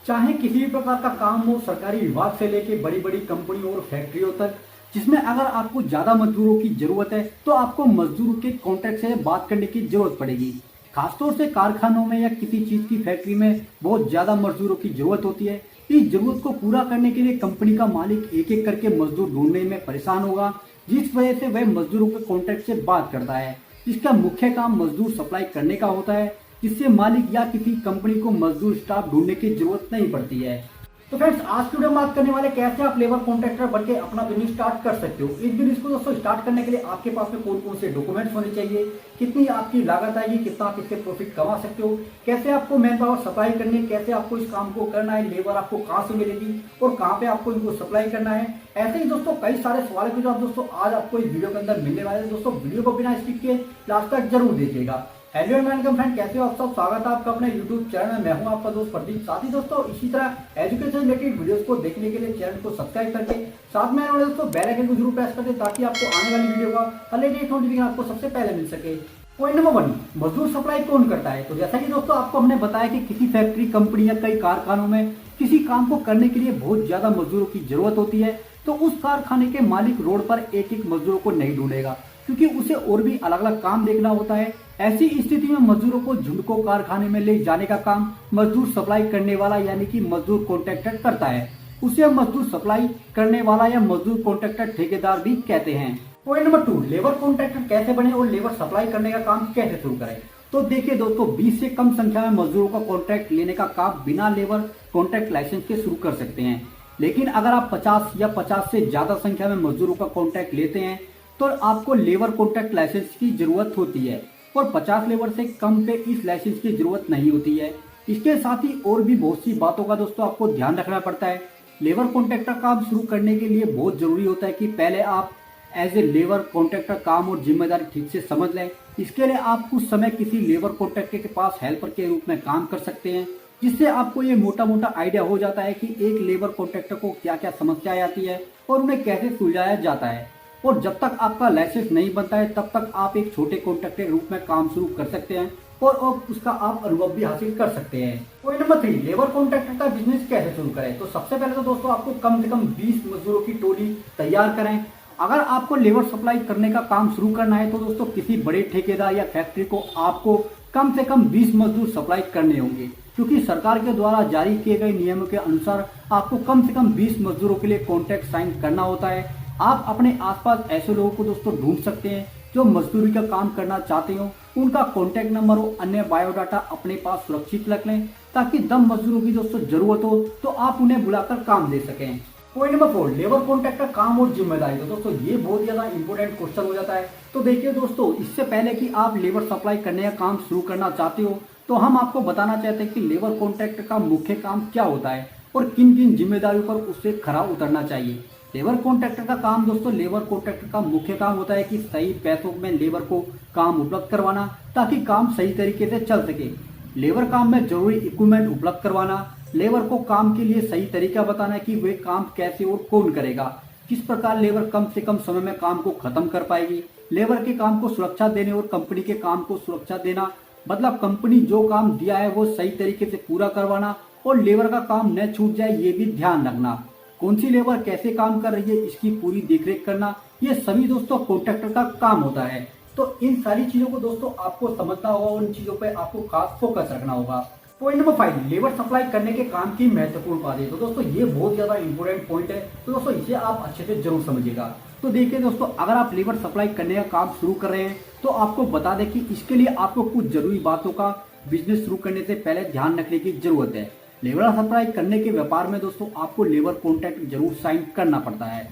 चाहे किसी भी प्रकार का काम हो, सरकारी विभाग से लेके बड़ी बड़ी कंपनियों और फैक्ट्रियों तक, जिसमें अगर आपको ज्यादा मजदूरों की जरूरत है तो आपको मजदूरों के कॉन्ट्रैक्ट से बात करने की जरूरत पड़ेगी। खासतौर से कारखानों में या किसी चीज की फैक्ट्री में बहुत ज्यादा मजदूरों की जरूरत होती है। इस जरूरत को पूरा करने के लिए कंपनी का मालिक एक एक करके मजदूर ढूंढने में परेशान होगा, जिस वजह से वह मजदूरों के कॉन्ट्रैक्ट से बात करता है। इसका मुख्य काम मजदूर सप्लाई करने का होता है, जिससे मालिक या किसी कंपनी को मजदूर स्टाफ ढूंढने की जरूरत नहीं पड़ती है। तो फ्रेंड्स, आज की वीडियो में बात करने वाले कैसे आप लेबर कॉन्ट्रैक्टर बनके अपना बिजनेस स्टार्ट कर सकते हो। इस बिजनेस को दोस्तों स्टार्ट करने के लिए आपके पास में कौन कौन से डॉक्यूमेंट्स होने चाहिए, कितनी आपकी लागत आएगी, कितना आप इससे प्रॉफिट कमा सकते हो, कैसे आपको मैन पावर सप्लाई करनी है, कैसे आपको इस काम को करना है, लेबर आपको कहाँ से मिलेगी और कहाँ पे आपको इनको सप्लाई करना है। ऐसे ही दोस्तों कई सारे सवाल के जवाब दोस्तों आज आपको इस वीडियो के अंदर मिलने वाले हैं। दोस्तों वीडियो को बिना स्किप किए लास्ट तक जरूर देखिएगा। हेलो वेलकम फ्रेंड, कैसे हो आप सब। स्वागत है आपका अपने यूट्यूब चैनल में। मैं हूं आपका दोस्त प्रदीप। साथ ही दोस्तों इसी तरह एजुकेशन रिलेटेड वीडियोस को देखने के लिए चैनल को सब्सक्राइब करके साथ में आने वाले दोस्तों बेल आइकन को जरूर प्रेस कर दें, ताकि आपको आने वाली वीडियो का लेटेस्ट नोटिफिकेशन आपको सबसे पहले मिल सके। पॉइंट नंबर 1, मजदूर सप्लाई कौन करता है। तो जैसा कि दोस्तों आपको हमने बताया कि किसी फैक्ट्री, कंपनी या कई कारखानों में किसी काम को करने के लिए बहुत ज्यादा मजदूरों की जरूरत होती है, तो उस कारखाने के मालिक रोड पर एक एक मजदूरों को नहीं ढूंढेगा, क्योंकि उसे और भी अलग अलग काम देखना होता है। ऐसी स्थिति में मजदूरों को झुंड को कारखाने में ले जाने का काम मजदूर सप्लाई करने वाला यानी कि मजदूर कॉन्ट्रैक्टर करता है। उसे मजदूर सप्लाई करने वाला या मजदूर कॉन्ट्रैक्टर ठेकेदार भी कहते हैं। पॉइंट नंबर 2, लेबर कॉन्ट्रैक्टर कैसे बने और लेबर सप्लाई करने का काम कैसे शुरू करें। तो देखिए दोस्तों, 20 से कम संख्या में मजदूरों का कॉन्ट्रैक्ट लेने का काम बिना लेबर कॉन्ट्रैक्ट लाइसेंस के शुरू कर सकते हैं। लेकिन अगर आप 50 या 50 से ज्यादा संख्या में मजदूरों का कॉन्ट्रैक्ट लेते हैं तो आपको लेबर कॉन्ट्रैक्ट लाइसेंस की जरूरत होती है, और 50 लेबर से कम पे इस लाइसेंस की जरूरत नहीं होती है। इसके साथ ही और भी बहुत सी बातों का दोस्तों आपको ध्यान रखना पड़ता है। लेबर कॉन्ट्रैक्टर काम शुरू करने के लिए बहुत जरूरी होता है कि पहले आप एज ए लेबर कॉन्ट्रैक्टर काम और जिम्मेदारी ठीक से समझ लें। इसके लिए आप कुछ समय किसी लेबर कॉन्ट्रैक्टर के पास हेल्पर के रूप में काम कर सकते हैं, जिससे आपको ये मोटा मोटा आइडिया हो जाता है कि एक लेबर कॉन्ट्रैक्टर को क्या क्या समस्याएं आती है और उन्हें कैसे सुलझाया जाता है। और जब तक आपका लाइसेंस नहीं बनता है तब तक आप एक छोटे कॉन्ट्रैक्टर के रूप में काम शुरू कर सकते हैं और उसका आप अनुभव भी हासिल कर सकते हैं। पॉइंट नंबर 3, लेबर कॉन्ट्रैक्टर का बिजनेस कैसे शुरू करें। तो सबसे पहले तो दोस्तों आपको कम से कम 20 मजदूरों की टोली तैयार करें। अगर आपको लेबर सप्लाई करने का काम शुरू करना है तो दोस्तों किसी बड़े ठेकेदार या फैक्ट्री को आपको कम से कम 20 मजदूर सप्लाई करने होंगे, क्योंकि सरकार के द्वारा जारी किए गए नियमों के अनुसार आपको कम से कम 20 मजदूरों के लिए कॉन्ट्रैक्ट साइन करना होता है। आप अपने आसपास ऐसे लोगों को दोस्तों ढूंढ सकते हैं जो मजदूरी का काम करना चाहते हो। उनका कॉन्टैक्ट नंबर और अन्य बायोडाटा अपने पास सुरक्षित रख लें, ताकि दम मजदूरों की दोस्तों जरूरत हो तो आप उन्हें बुलाकर काम दे सकें। पॉइंट नंबर 4, लेबर कॉन्ट्रैक्टर काम और जिम्मेदारी। तो दोस्तों ये बहुत ज्यादा इंपॉर्टेंट क्वेश्चन हो जाता है। तो देखिए दोस्तों, इससे पहले कि आप लेबर सप्लाई करने का काम शुरू करना चाहते हो तो हम आपको बताना चाहते हैं कि लेबर कॉन्ट्रैक्टर का मुख्य काम क्या होता है और किन किन जिम्मेदारियों पर उससे खरा उतरना चाहिए। लेबर कॉन्ट्रैक्टर का काम दोस्तों, लेबर कॉन्ट्रैक्टर का मुख्य काम होता है कि सही पैसों में लेबर को काम उपलब्ध करवाना, ताकि काम सही तरीके से चल सके। लेबर काम में जरूरी इक्विपमेंट उपलब्ध करवाना, लेबर को काम के लिए सही तरीका बताना कि वे काम कैसे और कौन करेगा, किस प्रकार लेबर कम से कम समय में काम को खत्म कर पाएगी, लेबर के काम को सुरक्षा देने और कंपनी के काम को सुरक्षा देना, मतलब कंपनी जो काम दिया है वो सही तरीके से पूरा करवाना और लेबर का काम न छूट जाए ये भी ध्यान रखना। कौन सी लेबर कैसे काम कर रही है इसकी पूरी देखरेख करना, ये सभी दोस्तों कॉन्ट्रैक्टर का काम होता है। तो इन सारी चीजों को दोस्तों आपको समझना होगा, उन चीजों पे आपको खास फोकस रखना होगा। पॉइंट नंबर 5, लेबर सप्लाई करने के काम की महत्वपूर्ण बातें। तो दोस्तों ये बहुत ज्यादा इंपॉर्टेंट पॉइंट है, तो दोस्तों इसे आप अच्छे से जरूर समझिएगा। तो देखिए दोस्तों, अगर आप लेबर सप्लाई करने का काम शुरू कर रहे हैं तो आपको बता दें कि इसके लिए आपको कुछ जरूरी बातों का बिजनेस शुरू करने से पहले ध्यान रखने की जरूरत है। लेबर सप्लाई करने के व्यापार में दोस्तों आपको लेबर कॉन्ट्रैक्ट जरूर साइन करना पड़ता है।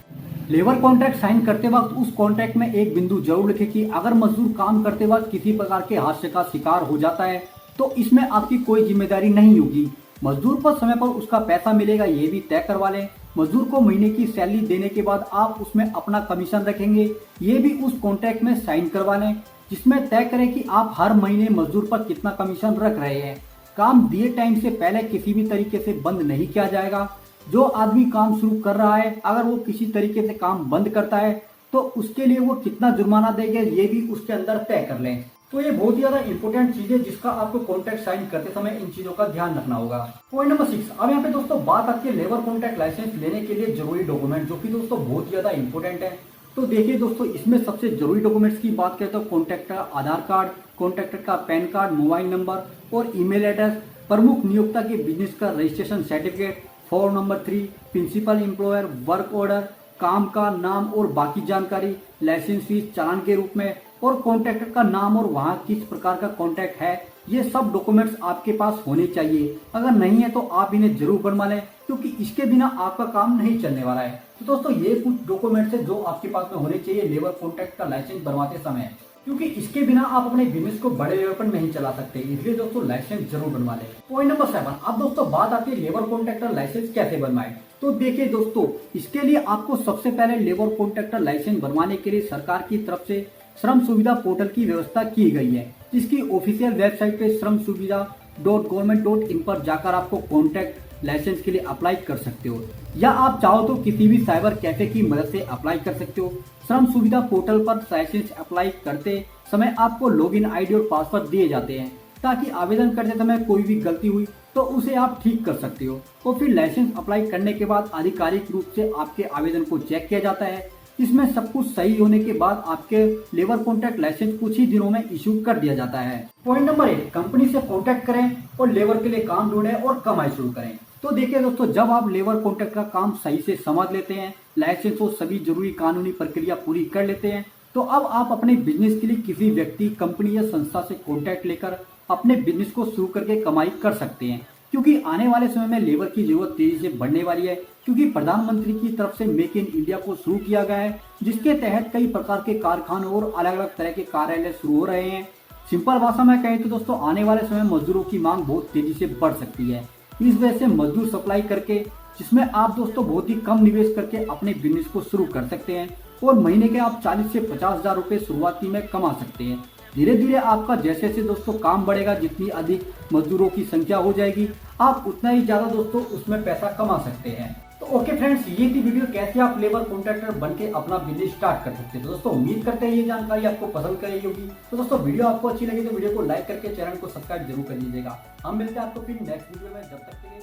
लेबर कॉन्ट्रैक्ट साइन करते वक्त उस कॉन्ट्रैक्ट में एक बिंदु जरूर लिखें कि अगर मजदूर काम करते वक्त किसी प्रकार के हादसे का शिकार हो जाता है तो इसमें आपकी कोई जिम्मेदारी नहीं होगी। मजदूर पर समय पर उसका पैसा मिलेगा ये भी तय करवा लें। मजदूर को महीने की सैलरी देने के बाद आप उसमें अपना कमीशन रखेंगे, ये भी उस कॉन्ट्रैक्ट में साइन करवा लें, जिसमें तय करें कि आप हर महीने मजदूर पर कितना कमीशन रख रहे हैं। काम दिए टाइम से पहले किसी भी तरीके से बंद नहीं किया जाएगा। जो आदमी काम शुरू कर रहा है अगर वो किसी तरीके से काम बंद करता है तो उसके लिए वो कितना जुर्माना देंगे ये भी उसके अंदर तय कर लें। तो ये बहुत ही ज्यादा इंपॉर्टेंट चीज है जिसका आपको कॉन्ट्रैक्ट साइन करते समय इन चीजों का ध्यान रखना होगा। पॉइंट नंबर 6, अब यहाँ पे दोस्तों बात आती है लेबर कॉन्ट्रैक्ट लाइसेंस लेने के लिए जरूरी डॉक्यूमेंट, जो कि दोस्तों बहुत ही ज्यादा इंपॉर्टेंट है। तो देखिए दोस्तों, इसमें सबसे जरूरी डॉक्यूमेंट्स की बात करें तो कॉन्ट्रैक्टर आधार कार्ड, कॉन्ट्रैक्टर का पैन कार्ड, मोबाइल नंबर और ईमेल एड्रेस, प्रमुख नियोक्ता के बिजनेस का registration certificate, form number 3, principal employer, work order, काम का नाम और बाकी जानकारी, लाइसेंस फीस चालान के रूप में, और कॉन्ट्रैक्टर का नाम और वहाँ किस प्रकार का कॉन्ट्रैक्ट है, ये सब डॉक्यूमेंट्स आपके पास होने चाहिए। अगर नहीं है तो आप इन्हें जरूर बनवा लें, क्योंकि इसके बिना आपका काम नहीं चलने वाला है। तो दोस्तों ये कुछ डॉक्यूमेंट्स है जो आपके पास में होने चाहिए लेबर कॉन्ट्रैक्ट का लाइसेंस बनवाते समय, क्योंकि इसके बिना आप अपने बिजनेस को बड़े लेवल पर नहीं चला सकते। इसलिए दोस्तों लाइसेंस जरूर बनवा लें। पॉइंट नंबर 7, अब दोस्तों बात आती है लेबर कॉन्ट्रैक्टर लाइसेंस कैसे बनवाएं। तो देखिए दोस्तों, इसके लिए आपको सबसे पहले लेबर कॉन्ट्रैक्टर लाइसेंस बनवाने के लिए सरकार की तरफ से श्रम सुविधा पोर्टल की व्यवस्था की गई है, जिसकी ऑफिशियल वेबसाइट पे श्रमसुविधा.government.in पर जाकर आपको कॉन्ट्रैक्ट लाइसेंस के लिए अप्लाई कर सकते हो, या आप चाहो तो किसी भी साइबर कैफे की मदद से अप्लाई कर सकते हो। श्रम सुविधा पोर्टल पर लाइसेंस अप्लाई करते समय आपको लॉगिन आईडी और पासवर्ड दिए जाते हैं, ताकि आवेदन करते समय कोई भी गलती हुई तो उसे आप ठीक कर सकते हो। और फिर लाइसेंस अप्लाई करने के बाद आधिकारिक रूप से आपके आवेदन को चेक किया जाता है। इसमें सब कुछ सही होने के बाद आपके लेबर कॉन्ट्रैक्ट लाइसेंस कुछ ही दिनों में इशू कर दिया जाता है। पॉइंट नंबर 8, कंपनी से कॉन्टैक्ट करें और लेबर के लिए काम ढूंढें और कमाई शुरू करें। तो देखिए दोस्तों, जब आप लेबर कॉन्ट्रैक्ट का काम सही से समझ लेते हैं, लाइसेंस और सभी जरूरी कानूनी प्रक्रिया पूरी कर लेते हैं, तो अब आप अपने बिजनेस के लिए किसी व्यक्ति, कंपनी या संस्था से कॉन्टैक्ट लेकर अपने बिजनेस को शुरू करके कमाई कर सकते हैं। क्योंकि आने वाले समय में लेबर की जरूरत तेजी से बढ़ने वाली है, क्योंकि प्रधानमंत्री की तरफ से मेक इन इंडिया को शुरू किया गया है, जिसके तहत कई प्रकार के कारखानों और अलग अलग तरह के कार्यालय शुरू हो रहे हैं। सिंपल भाषा में कहें तो दोस्तों, आने वाले समय में मजदूरों की मांग बहुत तेजी से बढ़ सकती है। इस वजह से मजदूर सप्लाई करके, जिसमें आप दोस्तों बहुत ही कम निवेश करके अपने बिजनेस को शुरू कर सकते हैं और महीने के आप 40 से 50 हजार रुपए शुरुआती में कमा सकते हैं। धीरे धीरे आपका जैसे जैसे दोस्तों काम बढ़ेगा, जितनी अधिक मजदूरों की संख्या हो जाएगी, आप उतना ही ज्यादा दोस्तों उसमें पैसा कमा सकते हैं। तो ओके फ्रेंड्स, ये थी वीडियो कैसे आप लेबर कॉन्ट्रैक्टर बनके अपना बिजनेस स्टार्ट कर सकते हैं। तो दोस्तों उम्मीद करते हैं ये जानकारी आपको पसंद करेगी होगी। तो दोस्तों वीडियो आपको अच्छी लगी तो वीडियो को लाइक करके चैनल को सब्सक्राइब जरूर कर लीजिएगा। हम मिलते हैं आपको फिर नेक्स्ट वीडियो में, जब तक के लिए।